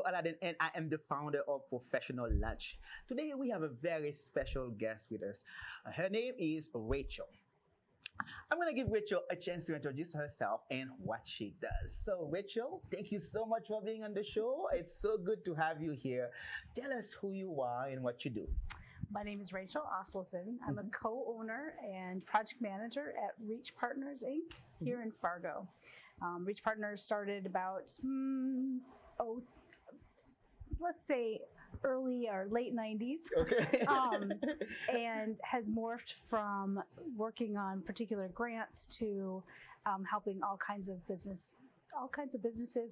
Aladdin, and I am the founder of Professional Lunch. Today, we have a very special guest with us. Her name is Rachel. I'm going to give Rachel a chance to introduce herself and what she does. So, Rachel, thank you so much for being on the show. It's so good to have you here. Tell us who you are and what you do. My name is Rachel Asleson. I'm a co-owner and project manager at Reach Partners Inc. here in Fargo. Reach Partners started about, let's say early or late 90s. Okay. And has morphed from working on particular grants to helping all kinds of businesses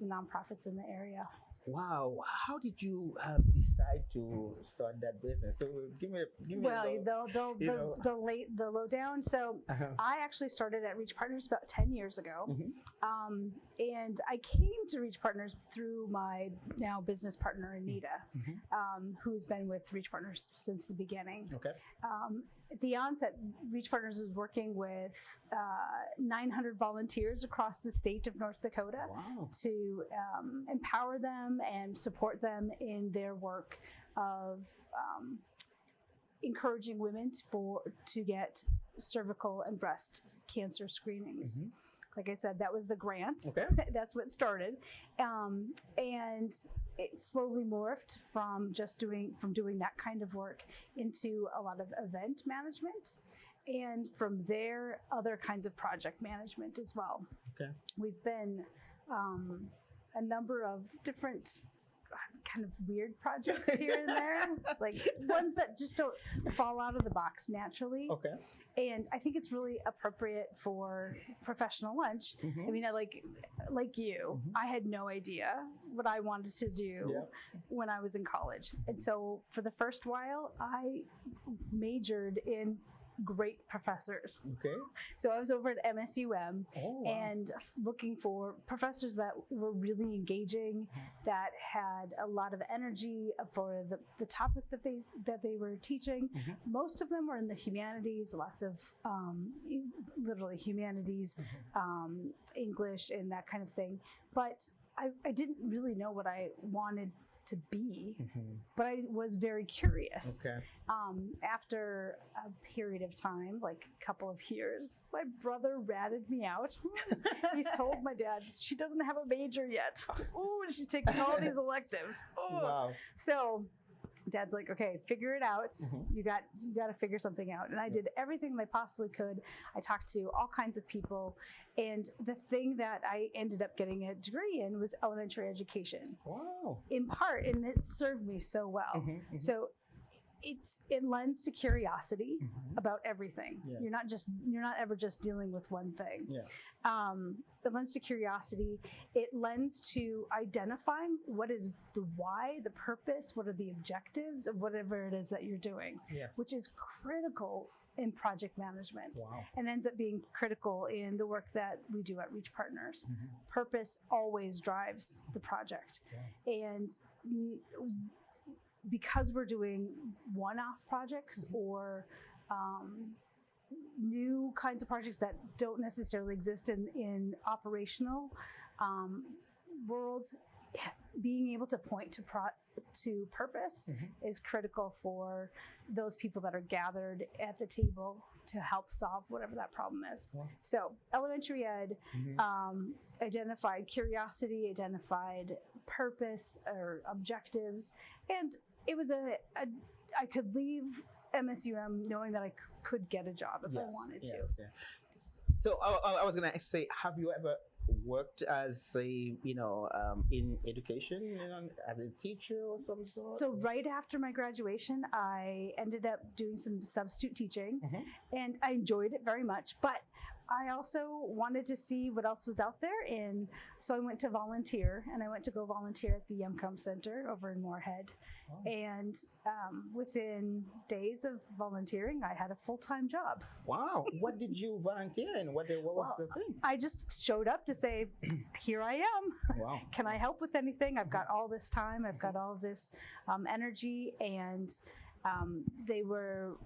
and nonprofits in the area. Wow, how did you decide to start that business? So give me Well, a the lowdown. So I actually started at Reach Partners about 10 years ago. And I came to Reach Partners through my now business partner, Anita, who's been with Reach Partners since the beginning. Okay. At the onset, Reach Partners was working with 900 volunteers across the state of North Dakota to empower them and support them in their work of encouraging women to get cervical and breast cancer screenings. Like I said, that was the grant. Okay. That's what started, and it slowly morphed from doing that kind of work into a lot of event management, and from there, other kinds of project management as well. Okay. We've been a number of different kind of weird projects here and there, like ones that just don't fall out of the box naturally. Okay. And I think it's really appropriate for Professional Lunch. I mean, like you, I had no idea what I wanted to do when I was in college. And so for the first while, I majored in great professors. Okay. So I was over at MSUM and looking for professors that were really engaging, that had a lot of energy for the topic that they were teaching. Most of them were in the humanities, lots of literally humanities, English and that kind of thing. But I didn't really know what I wanted to be, but I was very curious. Okay. After a period of time, like a couple of years, my brother ratted me out. He's told my dad she doesn't have a major yet. Oh, she's taking all these electives. Oh. Wow. So Dad's like, okay, figure it out. You got to figure something out. And I did everything I possibly could. I talked to all kinds of people. And the thing that I ended up getting a degree in was elementary education. Wow. In part, and it served me so well. So it lends to curiosity about everything. You're not ever just dealing with one thing. It lends to curiosity. It lends to identifying what is the why, the purpose, what are the objectives of whatever it is that you're doing, which is critical in project management and ends up being critical in the work that we do at Reach Partners. Purpose always drives the project. And because we're doing one-off projects or new kinds of projects that don't necessarily exist in operational worlds, being able to point to purpose is critical for those people that are gathered at the table to help solve whatever that problem is. So elementary ed identified curiosity, identified purpose or objectives, and it was I could leave MSUM knowing that I could get a job if I wanted to. So I was gonna say, have you ever worked as in education, as a teacher or some sort? So right after my graduation, I ended up doing some substitute teaching, and I enjoyed it very much. But I also wanted to see what else was out there, and so I went to volunteer, and I went to go volunteer at the Yumcomb Center over in Moorhead. And within days of volunteering, I had a full-time job. Wow. What did you volunteer in? What was the thing? I just showed up to say, here I am. Wow. Can I help with anything? I've got all this time. I've got all this energy. And they were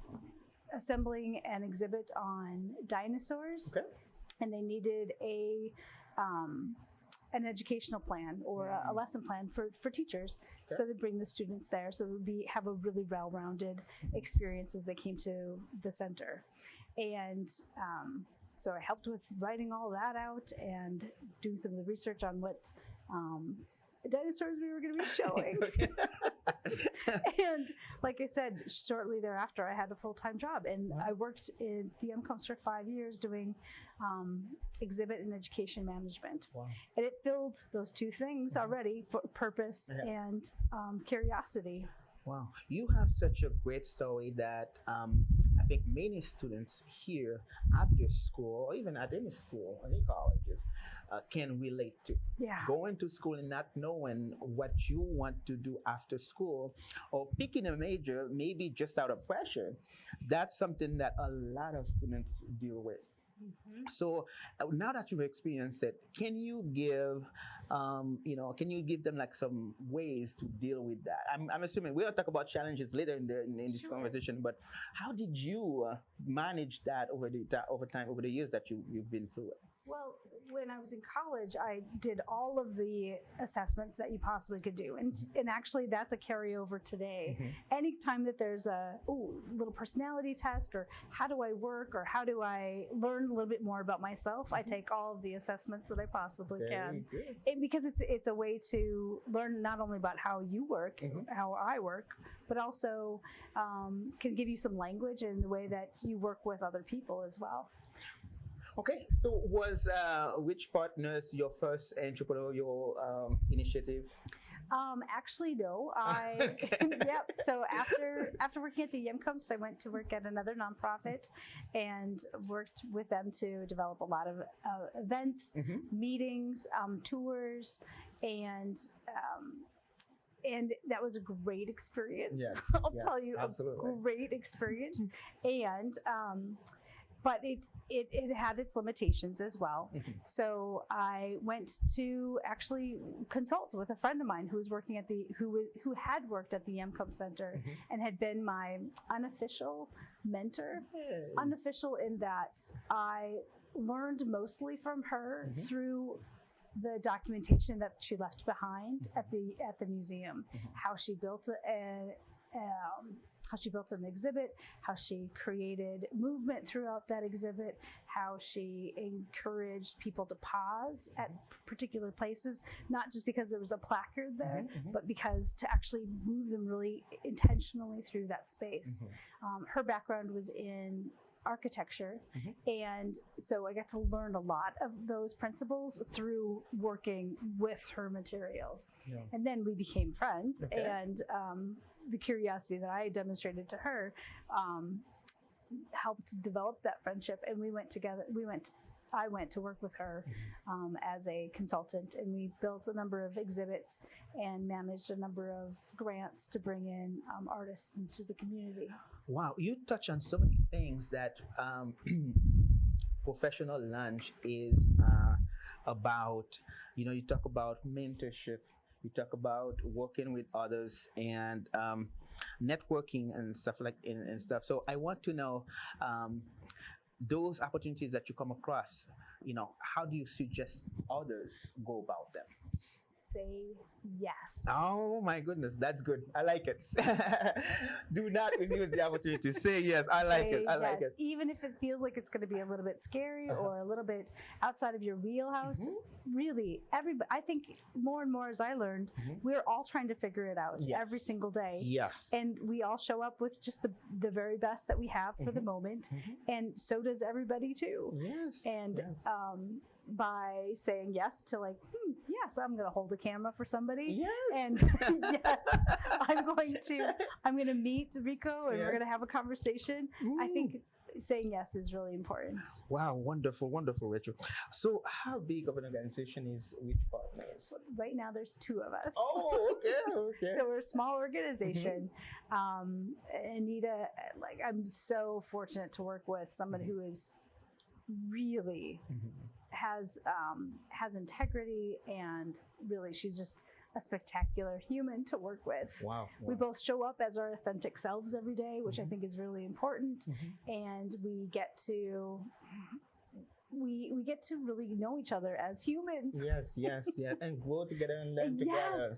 assembling an exhibit on dinosaurs. Okay. And they needed an educational plan or a lesson plan for teachers. Okay. So they bring the students there, so they have a really well-rounded experience as they came to the center. And so I helped with writing all that out and doing some of the research on what dinosaurs we were going to be showing. And like I said, shortly thereafter, I had a full-time job, and I worked in the MCOMs for 5 years doing exhibit and education management. Wow. And it filled those two things already, for purpose and curiosity. Wow, you have such a great story that I think many students here at your school, or even at any school, any colleges, can relate to. Yeah. Going to school and not knowing what you want to do after school, or picking a major maybe just out of pressure. That's something that a lot of students deal with. So now that you've experienced it, can you give, can you give them like some ways to deal with that? I'm assuming we'll talk about challenges later in this conversation, but how did you manage that over the years that you've been through it? Well, when I was in college, I did all of the assessments that you possibly could do. And actually, that's a carryover today. Anytime that there's a little personality test, or how do I work, or how do I learn a little bit more about myself, I take all of the assessments that I possibly can. Because it's a way to learn not only about how you work, how I work, but also can give you some language in the way that you work with other people as well. Okay, so was Rich Partners your first entrepreneurial initiative? Actually, no. Yep. So after working at the MCOMs, I went to work at another nonprofit and worked with them to develop a lot of events, meetings, tours, and that was a great experience. Yes, I'll tell you, absolutely. a great experience. And but it had its limitations as well. So I went to actually consult with a friend of mine who was working at who had worked at the MCOM Center and had been my unofficial mentor. Unofficial in that I learned mostly from her through the documentation that she left behind at the museum, how she built an exhibit, how she created movement throughout that exhibit, how she encouraged people to pause at particular places, not just because there was a placard there, but because to actually move them really intentionally through that space. Her background was in architecture, and so I got to learn a lot of those principles through working with her materials. And then we became friends, and the curiosity that I demonstrated to her helped develop that friendship, and we went together. I went to work with her as a consultant, and we built a number of exhibits and managed a number of grants to bring in artists into the community. Wow, you touch on so many things that professional lunch is about. You talk about mentorship, you talk about working with others, and networking and stuff and stuff. So I want to know those opportunities that you come across. How do you suggest others go about them? Say yes. Oh my goodness, that's good. I like it. Do not refuse the opportunity. Say yes. I like it. I like it. Even if it feels like it's going to be a little bit scary or a little bit outside of your wheelhouse, really, everybody. I think more and more as I learned, we're all trying to figure it out every single day. Yes. And we all show up with just the very best that we have for the moment, and so does everybody too. Yes. And by saying yes to yes, I'm going to hold a camera for somebody. Yes. And yes, I'm going to meet Rico and we're going to have a conversation. I think saying yes is really important. Wow, wonderful, wonderful, Rachel. So how big of an organization is Rich Partners? Right now there's 2 of us. Oh, okay. So we're a small organization. Anita, I'm so fortunate to work with someone who is really has integrity, and really she's just a spectacular human to work with. Wow. We both show up as our authentic selves every day, which I think is really important, and we get to we get to really know each other as humans. Yes, yes, yes, and grow together and learn together. Yes.